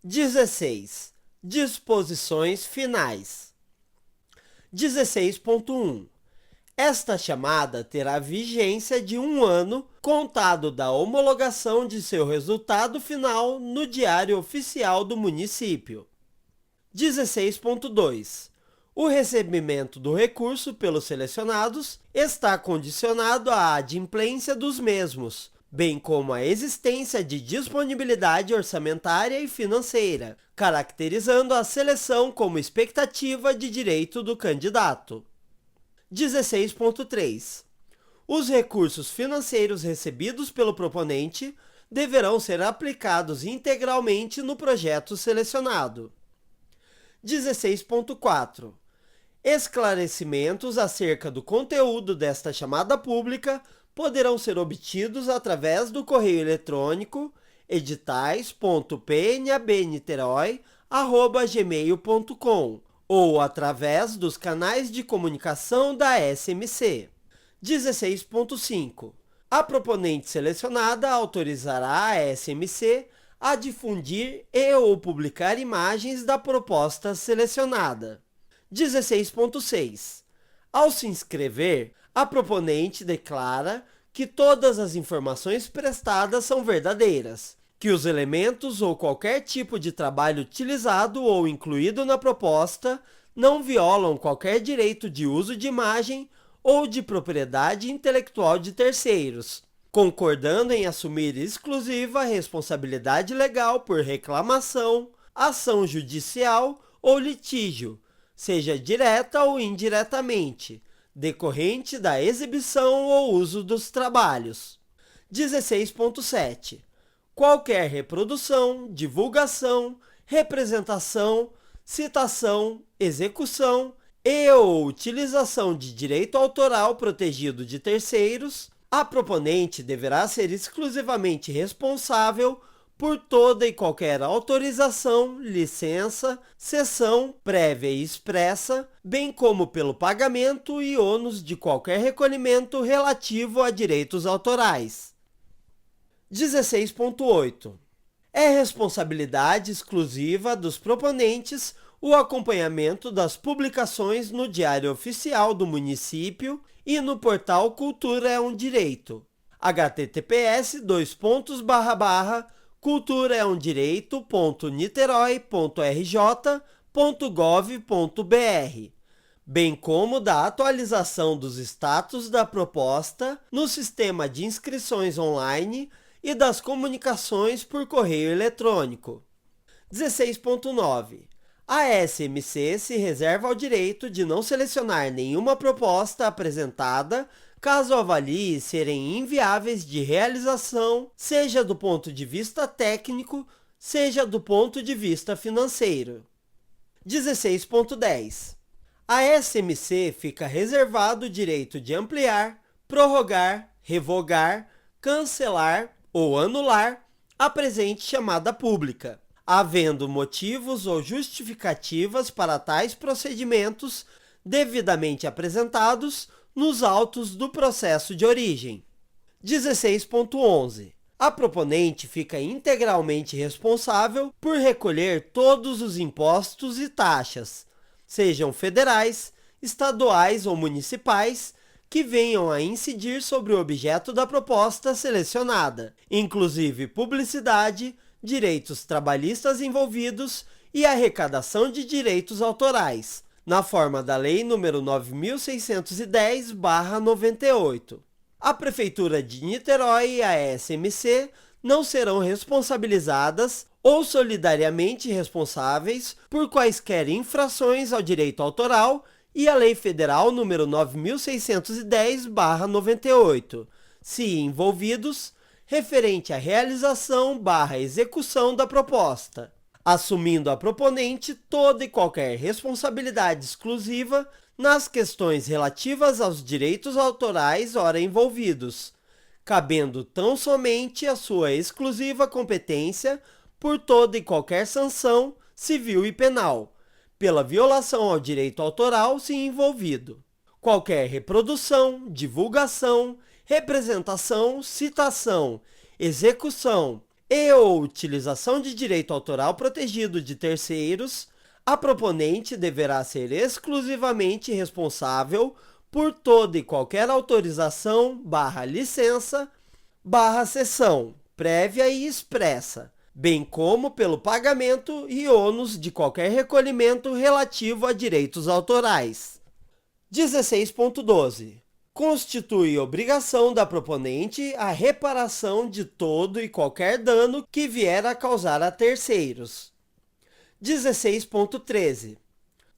16. Disposições finais. 16.1. Esta chamada terá vigência de 1 ano, contado da homologação de seu resultado final no Diário Oficial do município. 16.2. O recebimento do recurso pelos selecionados está condicionado à adimplência dos mesmos, bem como a existência de disponibilidade orçamentária e financeira, caracterizando a seleção como expectativa de direito do candidato. 16.3. Os recursos financeiros recebidos pelo proponente deverão ser aplicados integralmente no projeto selecionado. 16.4. Esclarecimentos acerca do conteúdo desta chamada pública poderão ser obtidos através do correio eletrônico editais.pnabniterói@gmail.com ou através dos canais de comunicação da SMC. 16.5. A proponente selecionada autorizará a SMC a difundir e ou publicar imagens da proposta selecionada. 16.6. Ao se inscrever, a proponente declara que todas as informações prestadas são verdadeiras, que os elementos ou qualquer tipo de trabalho utilizado ou incluído na proposta não violam qualquer direito de uso de imagem ou de propriedade intelectual de terceiros, concordando em assumir exclusiva responsabilidade legal por reclamação, ação judicial ou litígio, seja direta ou indiretamente, decorrente da exibição ou uso dos trabalhos. 16.7. Qualquer reprodução, divulgação, representação, citação, execução e ou utilização de direito autoral protegido de terceiros, a proponente deverá ser exclusivamente responsável por toda e qualquer autorização, licença, cessão prévia e expressa, bem como pelo pagamento e ônus de qualquer recolhimento relativo a direitos autorais. 16.8. É responsabilidade exclusiva dos proponentes o acompanhamento das publicações no Diário Oficial do município e no portal Cultura é um Direito, https://culturaeumdireito.niterói.rj.gov.br, bem como da atualização dos status da proposta no sistema de inscrições online e das comunicações por correio eletrônico. 16.9. A SMC se reserva ao direito de não selecionar nenhuma proposta apresentada caso avalie serem inviáveis de realização, seja do ponto de vista técnico, seja do ponto de vista financeiro. 16.10. A SMC fica reservado o direito de ampliar, prorrogar, revogar, cancelar ou anular a presente chamada pública, havendo motivos ou justificativas para tais procedimentos devidamente apresentados nos autos do processo de origem. 16.11. A proponente fica integralmente responsável por recolher todos os impostos e taxas, sejam federais, estaduais ou municipais, que venham a incidir sobre o objeto da proposta selecionada, inclusive publicidade, direitos trabalhistas envolvidos e arrecadação de direitos autorais, na forma da Lei nº 9.610/98. A Prefeitura de Niterói e a SMC não serão responsabilizadas ou solidariamente responsáveis por quaisquer infrações ao direito autoral e a Lei Federal nº 9.610/98, se envolvidos, referente à realização/execução da proposta, assumindo a proponente toda e qualquer responsabilidade exclusiva nas questões relativas aos direitos autorais ora envolvidos, cabendo tão somente a sua exclusiva competência por toda e qualquer sanção civil e penal, pela violação ao direito autoral se envolvido. Qualquer reprodução, divulgação, representação, citação, execução e ou utilização de direito autoral protegido de terceiros, a proponente deverá ser exclusivamente responsável por toda e qualquer autorização/licença/cessão, prévia e expressa, bem como pelo pagamento e ônus de qualquer recolhimento relativo a direitos autorais. 16.12. Constitui obrigação da proponente a reparação de todo e qualquer dano que vier a causar a terceiros. 16.13.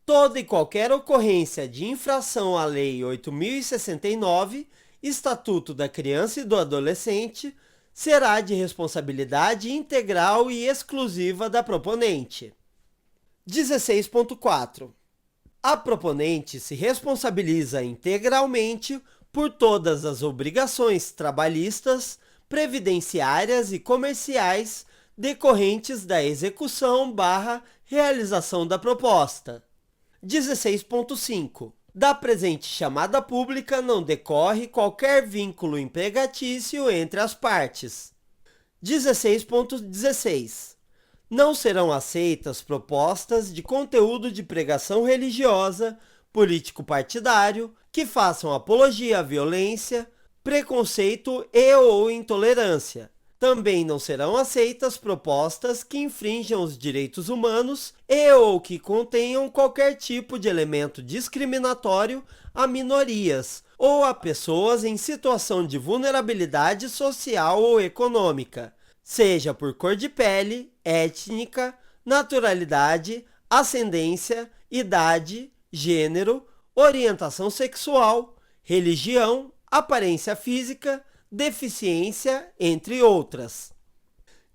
Toda e qualquer ocorrência de infração à Lei 8.069, Estatuto da Criança e do Adolescente, será de responsabilidade integral e exclusiva da proponente. 16.4. A proponente se responsabiliza integralmente por todas as obrigações trabalhistas, previdenciárias e comerciais decorrentes da execução/realização da proposta. 16.5. Da presente chamada pública não decorre qualquer vínculo empregatício entre as partes. 16.16. Não serão aceitas propostas de conteúdo de pregação religiosa, político-partidário, que façam apologia à violência, preconceito e ou intolerância. Também não serão aceitas propostas que infringam os direitos humanos e ou que contenham qualquer tipo de elemento discriminatório a minorias ou a pessoas em situação de vulnerabilidade social ou econômica, seja por cor de pele, étnica, naturalidade, ascendência, idade, gênero, orientação sexual, religião, aparência física, deficiência, entre outras.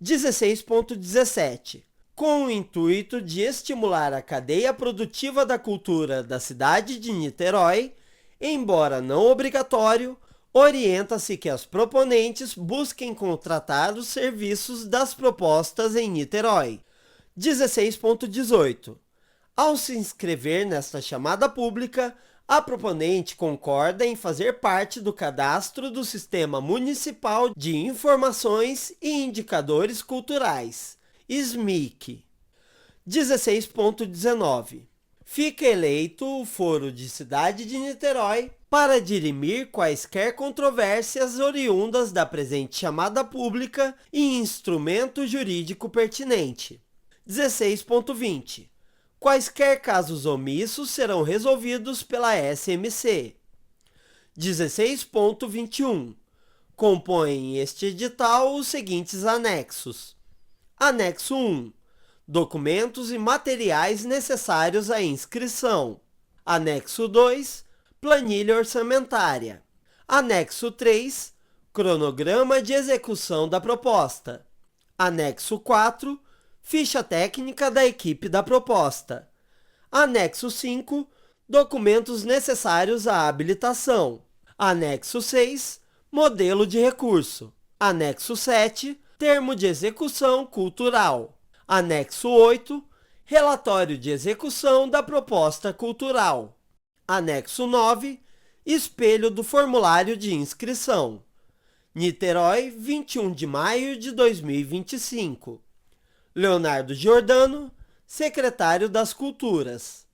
16.17. Com o intuito de estimular a cadeia produtiva da cultura da cidade de Niterói, embora não obrigatório, orienta-se que as proponentes busquem contratar os serviços das propostas em Niterói. 16.18. Ao se inscrever nesta chamada pública, a proponente concorda em fazer parte do cadastro do Sistema Municipal de Informações e Indicadores Culturais, SMIC. 16.19. Fica eleito o Foro de Cidade de Niterói para dirimir quaisquer controvérsias oriundas da presente chamada pública e instrumento jurídico pertinente. 16.20. Quaisquer casos omissos serão resolvidos pela SMC. 16.21. Compõem este edital os seguintes anexos. Anexo 1. Documentos e materiais necessários à inscrição. Anexo 2. Planilha orçamentária. Anexo 3. Cronograma de execução da proposta. Anexo 4. Ficha técnica da equipe da proposta. Anexo 5. Documentos necessários à habilitação. Anexo 6. Modelo de recurso. Anexo 7. Termo de execução cultural. Anexo 8. Relatório de execução da proposta cultural. Anexo 9. Espelho do formulário de inscrição. Niterói, 21 de maio de 2025. Leonardo Giordano, secretário das Culturas.